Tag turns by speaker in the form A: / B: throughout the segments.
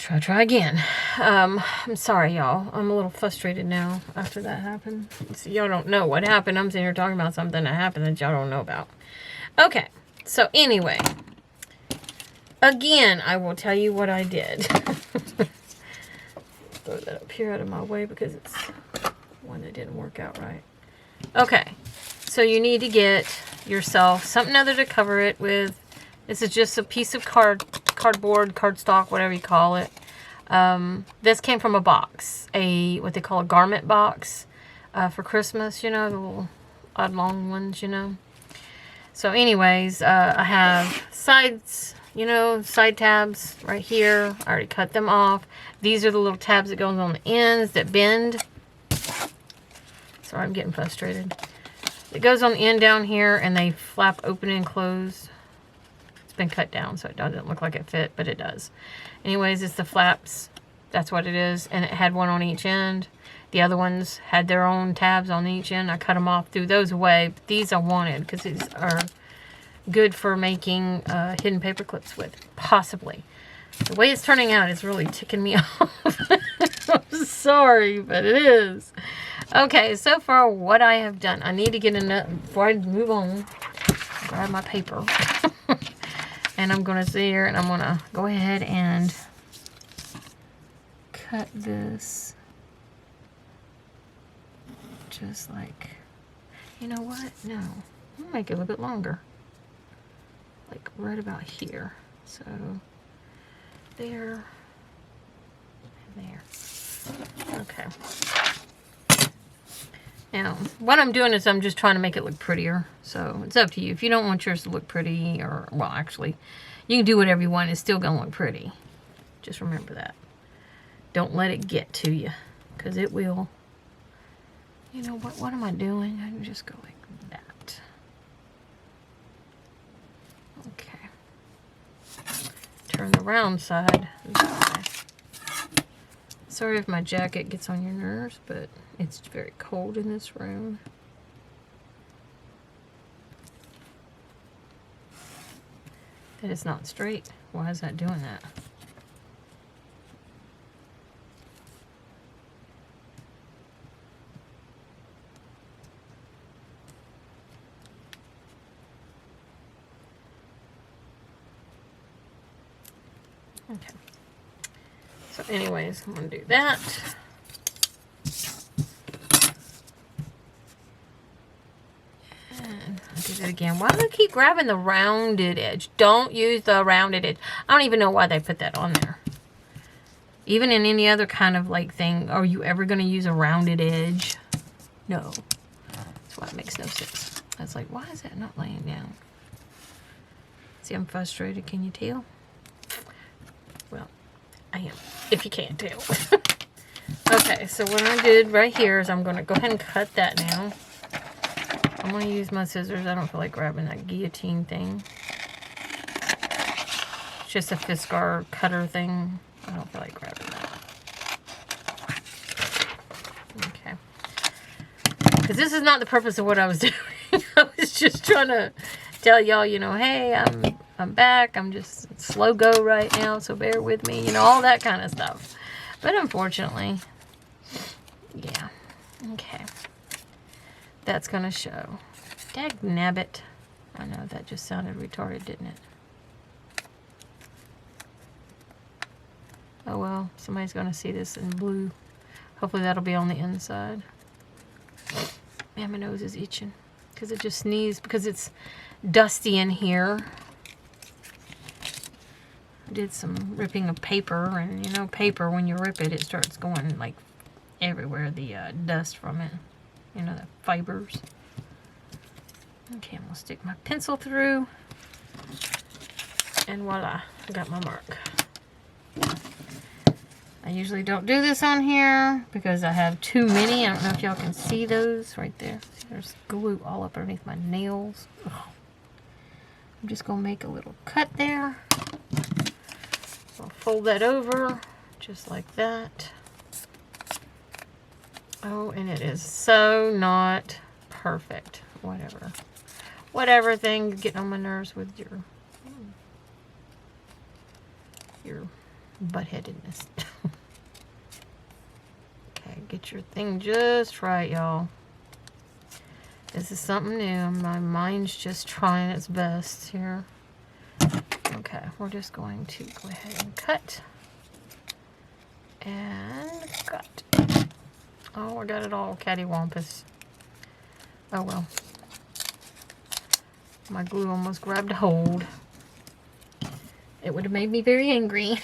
A: Try again. I'm sorry, y'all. I'm a little frustrated now after that happened. See, y'all don't know what happened. I'm sitting here talking about something that happened that y'all don't know about. Okay, so anyway. Again, I will tell you what I did. Throw that up here out of my way because it's one that didn't work out right. Okay, so you need to get yourself something other to cover it with. This is just a piece of cardboard, cardstock, whatever you call it. This came from a box, what they call a garment box for Christmas, you know, the little odd long ones, you know. So anyways, I have sides, you know, side tabs right here. I already cut them off. These are the little tabs that goes on the ends that bend. Sorry, I'm getting frustrated. It goes on the end down here and they flap open and close. It's been cut down so it doesn't look like it fit, but it does. Anyways, it's the flaps. That's what it is. And it had one on each end. The other ones had their own tabs on each end. I cut them off, threw those away. But these I wanted because these are good for making hidden paper clips with, possibly. The way it's turning out is really ticking me off. I'm sorry, but it is. Okay, so far what I have done, I need to get enough, before I move on, grab my paper. And I'm going to sit here and I'm going to go ahead and cut this. Just like, you know what? No, I'll make it a little bit longer. Like right about here. So there and there. Okay. Now, what I'm doing is I'm just trying to make it look prettier. So it's up to you. If you don't want yours to look pretty, or, well, actually, you can do whatever you want. It's still going to look pretty. Just remember that. Don't let it get to you, because it will. You know, what am I doing? I can just go like that. Okay. Turn the round side that way. Sorry if my jacket gets on your nerves, but it's very cold in this room. That is not straight. Why is that doing that? Okay. So anyways, I'm going to do that. And I'll do that again. Why do I keep grabbing the rounded edge? Don't use the rounded edge. I don't even know why they put that on there. Even in any other kind of like thing, are you ever going to use a rounded edge? No. That's why it makes no sense. I was like, why is that not laying down? See, I'm frustrated. Can you tell? Well, I am, if you can't tell. Okay, so what I did right here is I'm going to go ahead and cut that now. I'm going to use my scissors. I don't feel like grabbing that guillotine thing. It's just a Fiskar cutter thing. I don't feel like grabbing that. Okay. Because this is not the purpose of what I was doing. I was just trying to tell y'all, you know, hey, I'm back. I'm just slow go right now, so bear with me. You know, all that kind of stuff. But unfortunately, yeah. Okay. That's going to show. Dagnabbit. I know, that just sounded retarded, didn't it? Oh well, somebody's going to see this in blue. Hopefully that'll be on the inside. Man, my nose is itching. Because it just sneezed. Because it's dusty in here. I did some ripping of paper. And you know, paper, when you rip it, it starts going like everywhere. The dust from it. You know, the fibers. Okay, I'm going to stick my pencil through. And voila, I got my mark. I usually don't do this on here because I have too many. I don't know if y'all can see those right there. See, there's glue all up underneath my nails. Ugh. I'm just going to make a little cut there. I'll fold that over just like that. Oh, and it is so not perfect. Whatever. Whatever thing, getting on my nerves with your butt-headedness. Okay, get your thing just right, y'all. This is something new. My mind's just trying its best here. Okay, we're just going to go ahead and cut. And cut. Oh, I got it all cattywampus. Oh well. My glue almost grabbed a hold. It would have made me very angry.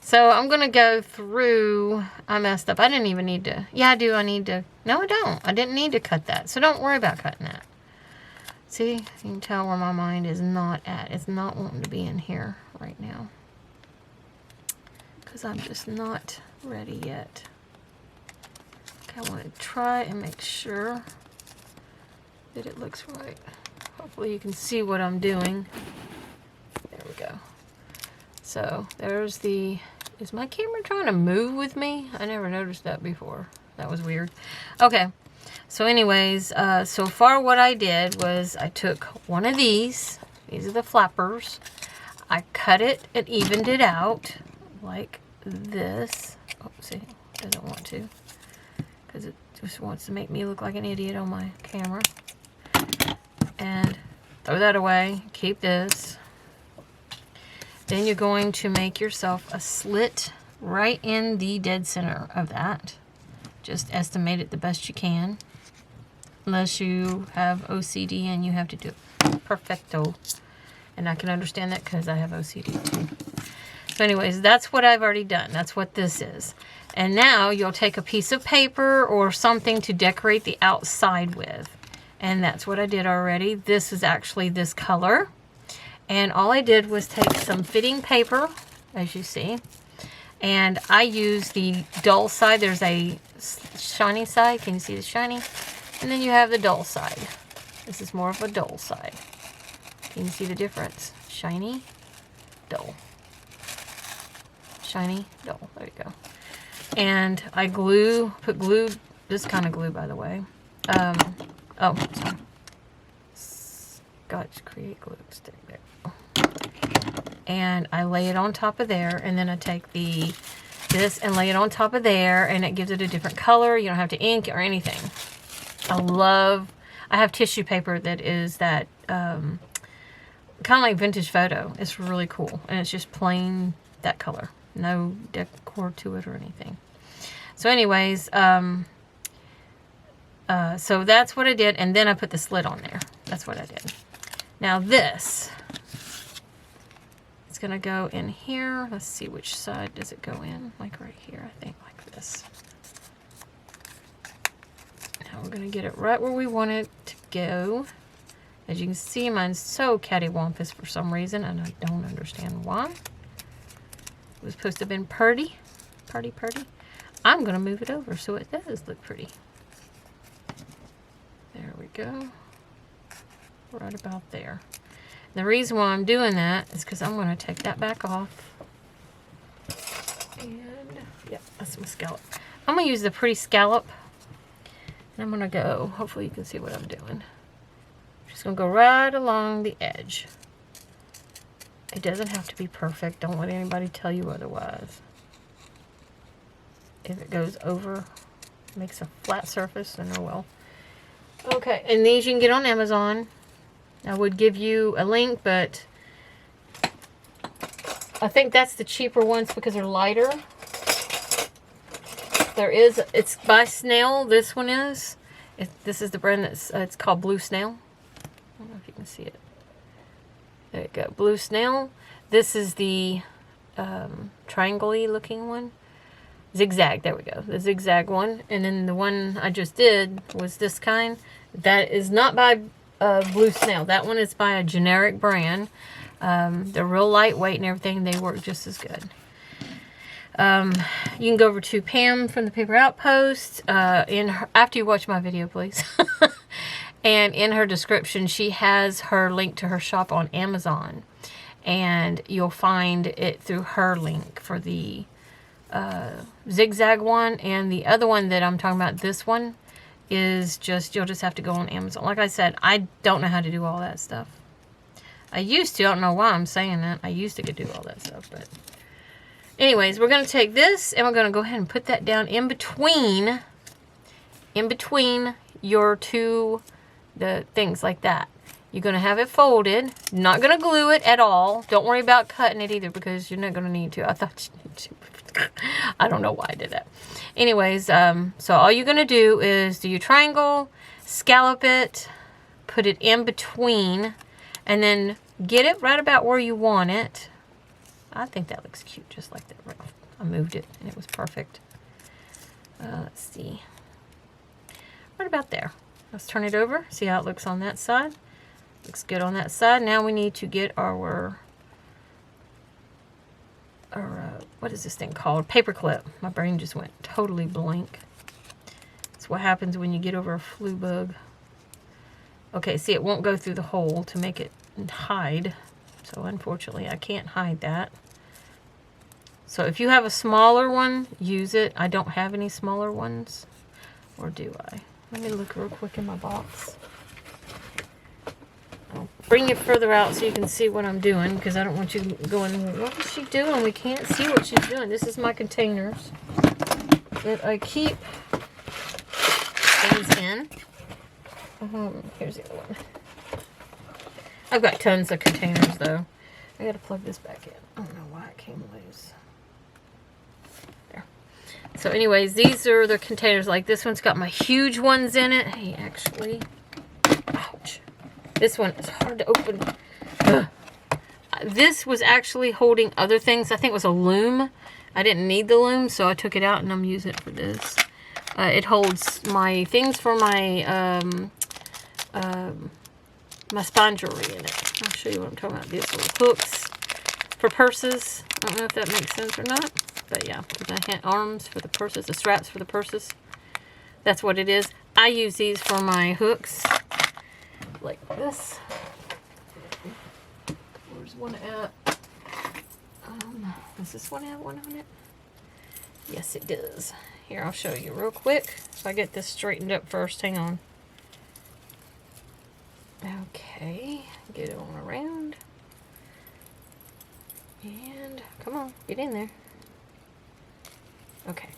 A: So I'm going to go through. I messed up. I didn't even need to. Yeah, I do. I need to. No, I don't. I didn't need to cut that. So don't worry about cutting that. See? You can tell where my mind is not at. It's not wanting to be in here right now. Because I'm just not ready yet. Okay, I want to try and make sure that it looks right. Hopefully you can see what I'm doing. There we go. So there's the... Is my camera trying to move with me? I never noticed that before. That was weird. Okay. So anyways, so far what I did was I took one of these. These are the flappers. I cut it and evened it out like this. Oh, see, doesn't want to. Because it just wants to make me look like an idiot on my camera. And throw that away. Keep this. Then you're going to make yourself a slit right in the dead center of that. Just estimate it the best you can. Unless you have OCD and you have to do it perfecto. And I can understand that because I have OCD too. So anyways, that's what I've already done. That's what this is. And now you'll take a piece of paper or something to decorate the outside with. And that's what I did already. This is actually this color. And all I did was take some fitting paper, as you see, and I used the dull side. There's a shiny side. Can you see the shiny? And then you have the dull side. This is more of a dull side. Can you see the difference? Shiny, dull. Shiny, dull. There you go. And I put glue, this kind of glue, by the way. Oh, sorry. Scotch Create glue stick there. And I lay it on top of there, and then I take this and lay it on top of there, and it gives it a different color. You don't have to ink or anything. I have tissue paper that is that kind of like vintage photo. It's really cool, and it's just plain that color. No decor to it or anything. So anyways, so that's what I did, and then I put the slit on there. That's what I did. Now this, it's going to go in here. Let's see which side does it go in. Like right here, I think, like this. Now we're going to get it right where we want it to go. As you can see, mine's so cattywampus for some reason, and I don't understand why. It was supposed to have been pretty. Pretty. I'm going to move it over so it does look pretty. There we go. Right about there. The reason why I'm doing that is because I'm going to take that back off. And, yeah, that's my scallop. I'm going to use the pretty scallop. And I'm going to go, hopefully you can see what I'm doing. Just going to go right along the edge. It doesn't have to be perfect. Don't let anybody tell you otherwise. If it goes over, makes a flat surface, then oh well. Okay, and these you can get on Amazon. I would give you a link, but I think that's the cheaper ones because they're lighter. It's by Snail, this one is. This is the brand that's, it's called Blue Snail. I don't know if you can see it. There you go, Blue Snail. This is the triangle-y looking one. Zigzag, there we go, the zigzag one. And then the one I just did was this kind. That is not by Blue Snail. That one is by a generic brand. They're real lightweight and everything. They work just as good. You can go over to Pam from the Paper Outpost after you watch my video, please. And in her description, she has her link to her shop on Amazon. And you'll find it through her link for the zigzag one. And the other one that I'm talking about, this one, is just, you'll just have to go on Amazon. Like I said, I don't know how to do all that stuff. I used to. I don't know why I'm saying that. I used to could do all that stuff, but anyways, we're going to take this and we're going to go ahead and put that down in between your two, the things like that. You're going to have it folded. Not going to glue it at all. Don't worry about cutting it either because you're not going to need to. I thought you need to. I don't know why I did that. Anyways, so all you're going to do is do your triangle, scallop it, put it in between, and then get it right about where you want it. I think that looks cute just like that. I moved it and it was perfect. Let's see. Right about there. Let's turn it over. See how it looks on that side. Looks good on that side. Now we need to get our what is this thing called? Paperclip. My brain just went totally blank. That's what happens when you get over a flu bug. Okay, see, it won't go through the hole to make it hide. So unfortunately, I can't hide that. So if you have a smaller one, use it. I don't have any smaller ones. Or do I? Let me look real quick in my box. I'll bring it further out so you can see what I'm doing, because I don't want you going, what is she doing? We can't see what she's doing. This is my containers that I keep things in. Here's the other one. I've got tons of containers though. I gotta plug this back in. I don't know why it came loose. There. So anyways, these are the containers. Like this one's got my huge ones in it. Hey, actually, ouch. This one is hard to open. Ugh. This was actually holding other things. I think it was a loom. I didn't need the loom, so I took it out and I'm using it for this. It holds my things for my my spine jewelry in it. I'll show you what I'm talking about. These little hooks for purses. I don't know if that makes sense or not, but yeah, the arms for the purses, the straps for the purses. That's what it is. I use these for my hooks, like this. Where's one at? Does this one have one on it? Yes, it does. Here, I'll show you real quick. If I get this straightened up first, hang on. Okay, get it on around. And come on, get in there. Okay.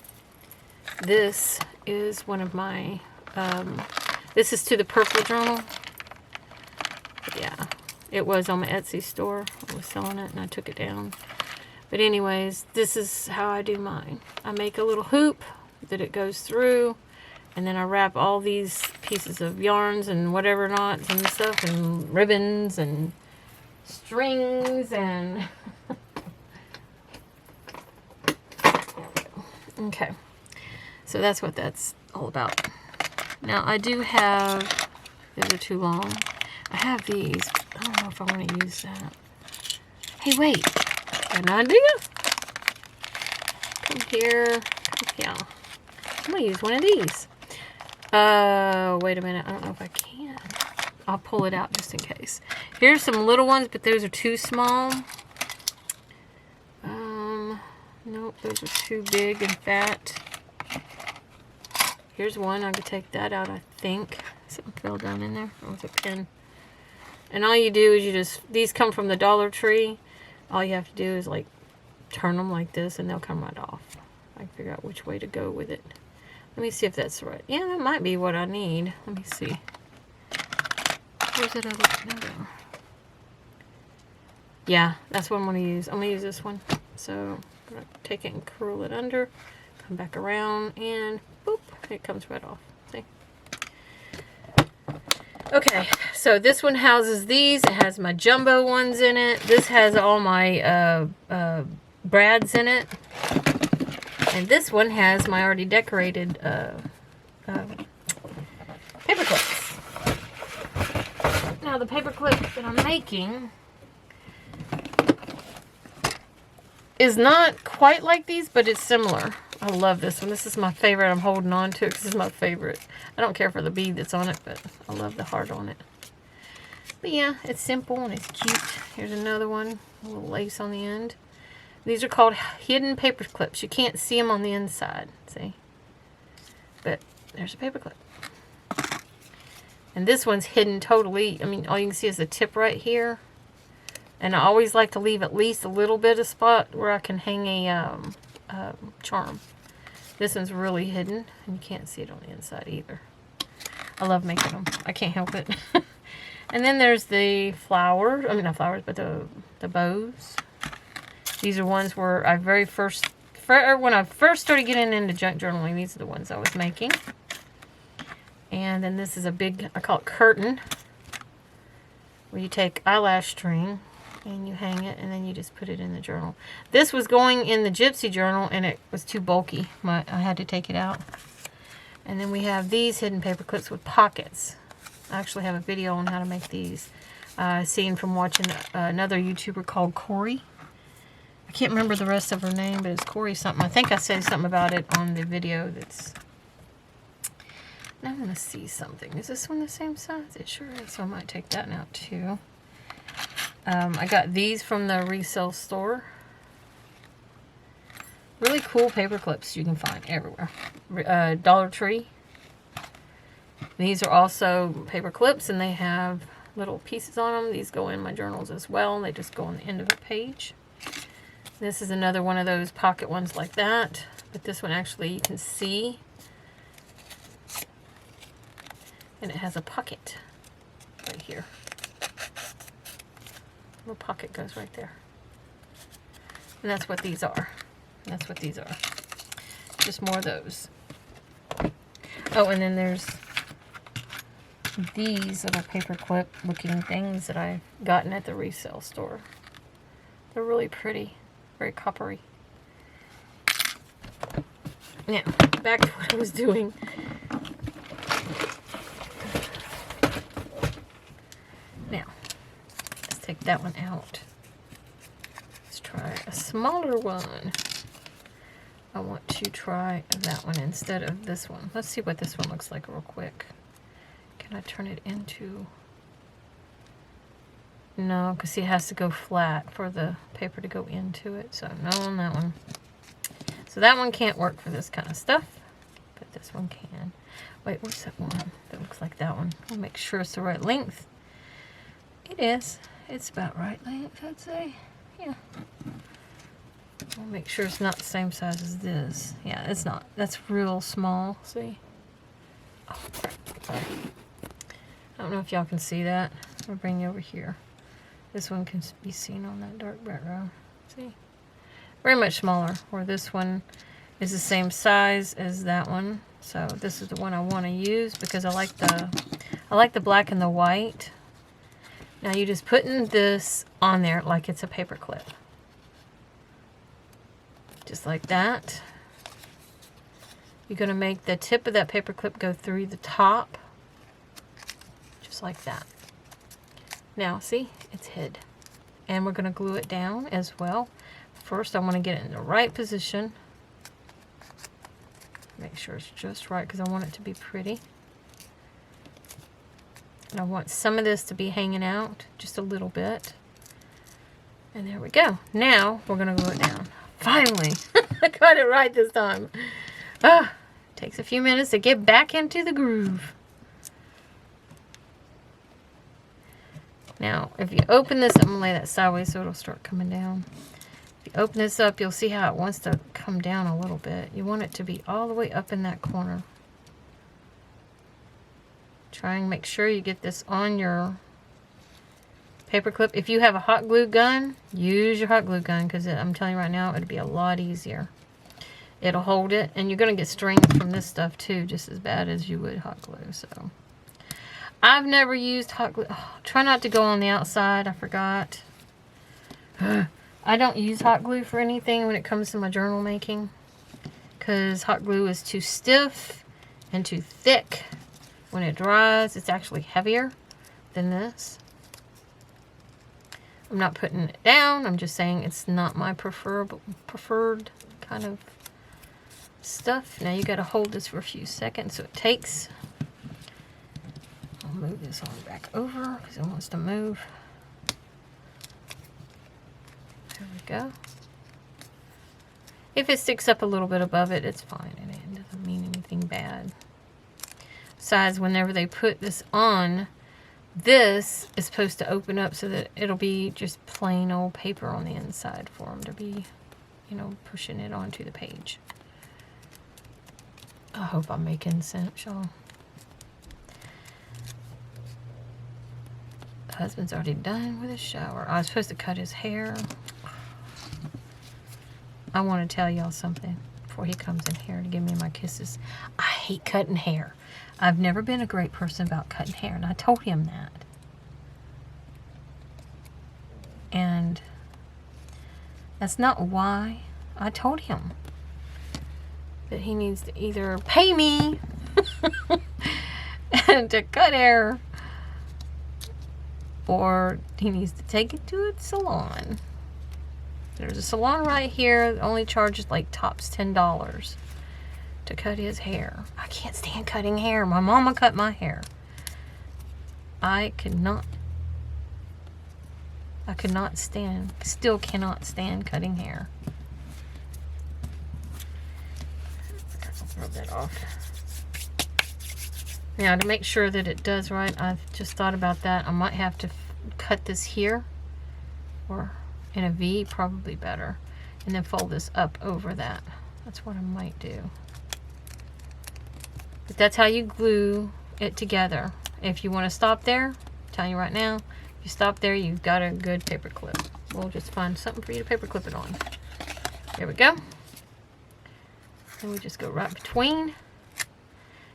A: This is one of my, this is to the purple journal. Yeah, it was on my Etsy store. I was selling it and I took it down. But anyways, this is how I do mine. I make a little hoop that it goes through, and then I wrap all these pieces of yarns and whatever knots and stuff and ribbons and strings and okay, so that's what that's all about. Now I do have, these are too long. I have these, I don't know if I want to use that. Hey, wait, got an idea. Come here, come here. I'm gonna use one of these. Wait a minute, I don't know if I can. I'll pull it out just in case. Here's some little ones, but those are too small. Nope, those are too big and fat. Here's one, I could take that out, I think. Something fell down in there, or with a pin. And all you do is you just, these come from the Dollar Tree. All you have to do is like turn them like this and they'll come right off. I can figure out which way to go with it. Let me see if that's right. Yeah, that might be what I need. Let me see. Where's that other? No. Yeah, that's what I'm going to use. I'm going to use this one. So I'm going to take it and curl it under, come back around, and boop, it comes right off. See? Okay, so this one houses these. It has my jumbo ones in it. This has all my brads in it. And this one has my already decorated paper clips. Now the paper clip that I'm making is not quite like these, but it's similar. I love this one. This is my favorite. I'm holding on to it because this is my favorite. I don't care for the bead that's on it, but I love the heart on it. But yeah, it's simple and it's cute. Here's another one. A little lace on the end. These are called hidden paper clips. You can't see them on the inside, see? But there's a paper clip. And this one's hidden totally. I mean, all you can see is the tip right here. And I always like to leave at least a little bit of spot where I can hang a charm. This one's really hidden, and you can't see it on the inside either. I love making them. I can't help it. And then there's the flowers. I mean, not flowers, but the bows. These are ones where I when I first started getting into junk journaling, these are the ones I was making. And then this is a big, I call it curtain, where you take eyelash string and you hang it, and then you just put it in the journal. This was going in the Gypsy journal, and it was too bulky. I had to take it out. And then we have these hidden paper clips with pockets. I actually have a video on how to make these. Seen from watching another YouTuber called Corey. I can't remember the rest of her name, but it's Corey something. I think I said something about it on the video that's... Now I want to see something. Is this one the same size? It sure is, so I might take that out too. I got these from the resale store. Really cool paper clips you can find everywhere. Dollar Tree. These are also paper clips, and they have little pieces on them. These go in my journals as well. They just go on the end of a page. This is another one of those pocket ones like that, but this one actually you can see, and it has a pocket right here. Little pocket goes right there. And that's what these are. That's what these are. Just more of those. Oh, and then there's these little paperclip looking things that I've gotten at the resale store. They're really pretty. Very coppery. Now, back to what I was doing. Now, let's take that one out. Let's try a smaller one. I want to try that one instead of this one. Let's see what this one looks like real quick. Can I turn it into... No, because it has to go flat for the paper to go into it. So no on that one. So that one can't work for this kind of stuff. But this one can. Wait, what's that one? That looks like that one. I'll make sure it's the right length. It is. It's about right length, I'd say. Yeah. I'll make sure it's not the same size as this. Yeah, it's not. That's real small. See? Oh, sorry. I don't know if y'all can see that. I'll bring you over here. This one can be seen on that dark background. See? Very much smaller. Where this one is the same size as that one. So this is the one I want to use because I like the black and the white. Now you're just putting this on there like it's a paper clip. Just like that. You're going to make the tip of that paper clip go through the top. Just like that. Now, see? It's hid. And we're going to glue it down as well. First, I want to get it in the right position. Make sure it's just right because I want it to be pretty. And I want some of this to be hanging out just a little bit. And there we go. Now, we're going to glue it down. Finally! I got it right this time. Takes a few minutes to get back into the groove. Now, if you open this, I'm going to lay that sideways so it'll start coming down. If you open this up, you'll see how it wants to come down a little bit. You want it to be all the way up in that corner. Try and make sure you get this on your paper clip. If you have a hot glue gun, use your hot glue gun because I'm telling you right now, it'll be a lot easier. It'll hold it, and you're going to get strings from this stuff too, just as bad as you would hot glue. So I've never used hot glue. Oh, try not to go on the outside. I forgot. I don't use hot glue for anything when it comes to my journal making because hot glue is too stiff and too thick. When it dries, it's actually heavier than this. I'm not putting it down. I'm just saying it's not my preferred kind of stuff. Now you got to hold this for a few seconds so it takes. I'll move this on back over because it wants to move. There we go. If it sticks up a little bit above it, it's fine. It doesn't mean anything bad. Besides, whenever they put this on This is supposed to open up so that it'll be just plain old paper on the inside for them to be, you know, pushing it onto the page. I hope I'm making sense, y'all. Husband's already done with his shower. I was supposed to cut his hair. I want to tell y'all something before he comes in here to give me my kisses. I hate cutting hair. I've never been a great person about cutting hair, and I told him that. And that's not why. I told him that he needs to either pay me and to cut hair, or he needs to take it to a salon. There's a salon right here that only charges like tops $10 to cut his hair. I can't stand cutting hair. My mama cut my hair. I could not stand, still cannot stand cutting hair. Rub that off. Now, to make sure that it does right, I've just thought about that. I might have to cut this here, or in a V, probably better, and then fold this up over that. That's what I might do. But that's how you glue it together. If you want to stop there, I'm telling you right now, if you stop there, you've got a good paper clip. We'll just find something for you to paper clip it on. There we go. And we just go right between.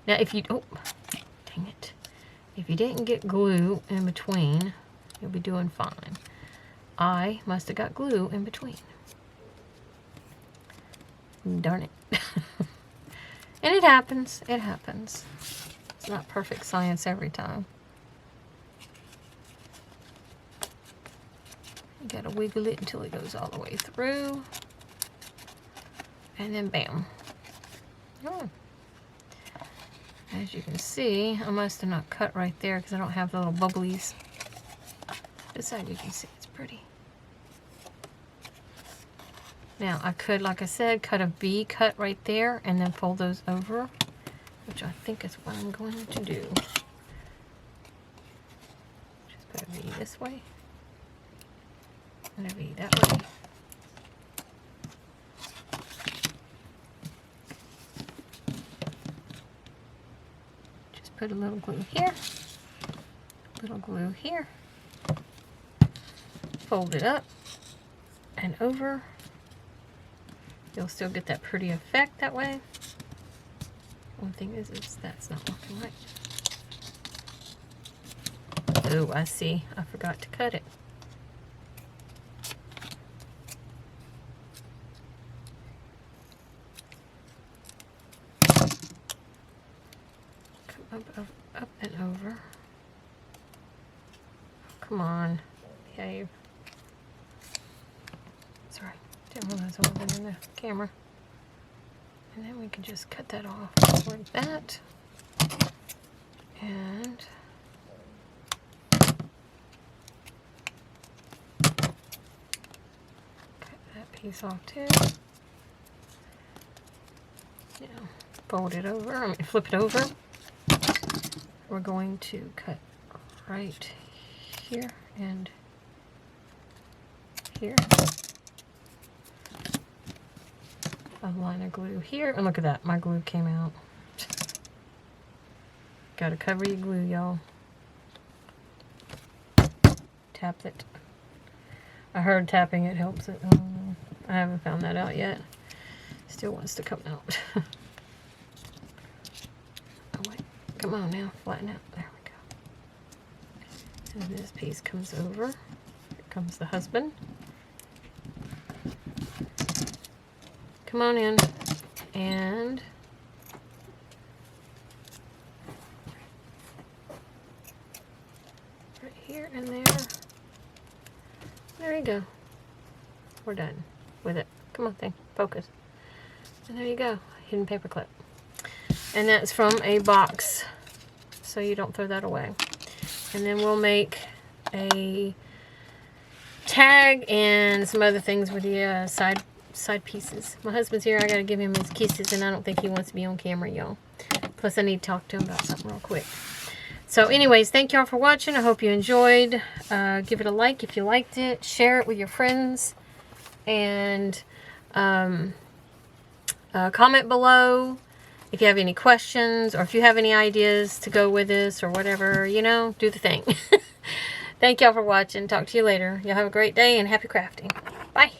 A: Now if you, oh, dang it. If you didn't get glue in between, you'll be doing fine. I must have got glue in between. Darn it. And it happens. It happens. It's not perfect science every time. You gotta wiggle it until it goes all the way through. And then bam. Oh. As you can see, I must have not cut right there because I don't have the little bubblies. This side you can see it's pretty. Now I could, like I said, cut a V cut right there and then fold those over, which I think is what I'm going to do. Just put a V this way and a V that way. Put a little glue here, little glue here, fold it up and over. You'll still get that pretty effect that way. One thing is that's not working right. Oh, I see. I forgot to cut it. Up and over. Come on, behave. Sorry, didn't realize I wasn't in the camera. And then we can just cut that off like that. And cut that piece off too. Now, fold it over, flip it over. We're going to cut right here and here. A line of glue here. And look at that, my glue came out. Gotta cover your glue, y'all. Tap it. I heard tapping it helps it. I haven't found that out yet. Still wants to come out. Oh wait. Come on now, flatten out. There we go. And this piece comes over. Here comes the husband. Come on in. And right here and there. There you go. We're done with it. Come on, thing. Focus. And there you go. Hidden paper clip. And that's from a box, so you don't throw that away. And then we'll make a tag and some other things with the side pieces. My husband's here. I gotta give him his kisses, and I don't think he wants to be on camera, y'all. Plus, I need to talk to him about something real quick. So anyways, thank y'all for watching. I hope you enjoyed. Give it a like if you liked it. Share it with your friends. And comment below if you have any questions, or if you have any ideas to go with this or whatever, you know, do the thing. Thank y'all for watching. Talk to you later. Y'all have a great day and happy crafting. Bye.